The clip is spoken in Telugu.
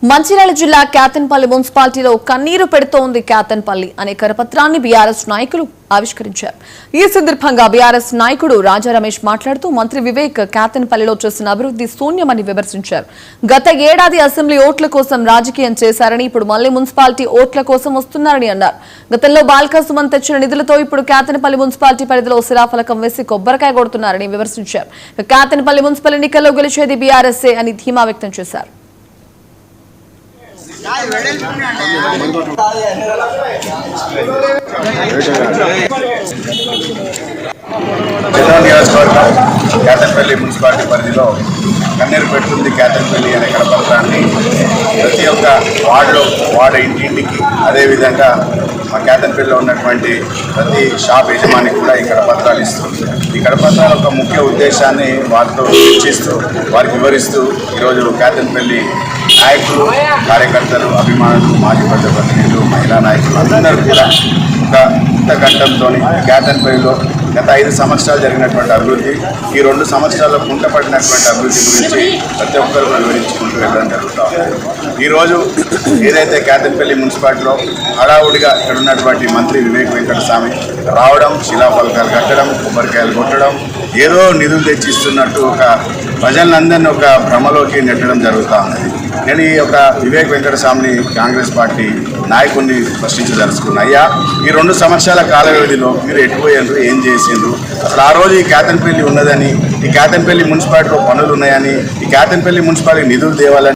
మంచిర్యాల జిల్లా కేతన్పల్లి మున్సిపాలిటీలో కన్నీరు పెడుతోంది కేతన్పల్లి అనే కరపత్రాన్ని బీఆర్ఎస్ నాయకులు ఆవిష్కరించారు. ఈ సందర్భంగా బీఆర్ఎస్ నాయకుడు రాజా రమేష్ మాట్లాడుతూ మంత్రి వివేక్ కేతన్పల్లిలో చేసిన అభివృద్ధి శూన్యమని విమర్శించారు. గత ఏడాది అసెంబ్లీ ఓట్ల కోసం రాజకీయం చేశారని, ఇప్పుడు మళ్లీ మున్సిపాలిటీ ఓట్ల కోసం వస్తున్నారని అన్నారు. గతంలో బాల్కా సుమన్ తెచ్చిన నిధులతో ఇప్పుడు కేతన్పల్లి మున్సిపాలిటీ పరిధిలో శిలాఫలకం వేసి కొబ్బరికాయ కొడుతున్నారని విమర్శించారు. కేతన్పల్లి మున్సిపల్ ఎన్నికల్లో గెలిచేది బీఆర్ఎస్ఏ అని ధీమా వ్యక్తం చేశారు. జిల్లా నియోజకవర్గం కేతన్పల్లి మున్సిపాలిటీ పరిధిలో కన్నీరు పెడుతుంది కేతన్పల్లి అనే కరపత్రాన్ని ప్రతి ఒక్క వార్డు ఇంటింటికి, అదేవిధంగా మా కేతన్పల్లిలో ఉన్నటువంటి ప్రతి షాప్ యజమానికి కూడా ఈ కరపత్రాలు ఇస్తుంది. ఈ కరపత్రాల యొక్క ముఖ్య ఉద్దేశాన్ని వారితో చర్చిస్తూ వారికి వివరిస్తూ ఈరోజు కేతన్పల్లి నాయకులు, కార్యకర్తలు, అభిమానులు, మాజీ ప్రజాప్రతినిధులు, మహిళా నాయకులు అందరూ కూడా ఒక కంఠంతో కేతన్పల్లిలో గత 5 సంవత్సరాలు జరిగినటువంటి అభివృద్ధి, ఈ 2 సంవత్సరాల్లో కుంటపడినటువంటి అభివృద్ధి గురించి ప్రతి ఒక్కరు వివరించుకుంటూ వెళ్ళడం జరుగుతుంది. ఈరోజు ఏదైతే కేతన్పల్లి మున్సిపాలిటీలో హడావుడిగా ఇక్కడ ఉన్నటువంటి మంత్రి వివేక్ వెంకటస్వామి రావడం, శిలాఫలకాలు కట్టడం, కొబ్బరికాయలు కొట్టడం, ఏదో నిధులు తెచ్చిస్తున్నట్టు ఒక ప్రజలందరినీ ఒక భ్రమలోకి నెట్టడం జరుగుతూ ఉన్నది. నేను ఈ యొక్క వివేక్ వెంకటస్వామిని కాంగ్రెస్ పార్టీ నాయకుడిని ప్రశ్నించదలుచుకున్నా. అయ్యా, ఈ 2 సంవత్సరాల కాల వ్యవధిలో మీరు ఎటుపోయారు, ఏం చేసిండ్రు? అసలు ఆ రోజు ఈ కేతన్పల్లి ఉన్నదని, ఈ కేతన్పల్లి మున్సిపాలిటీలో పనులు ఉన్నాయని, ఈ కేతన్పల్లి మున్సిపాలిటీ నిధులు తేవాలని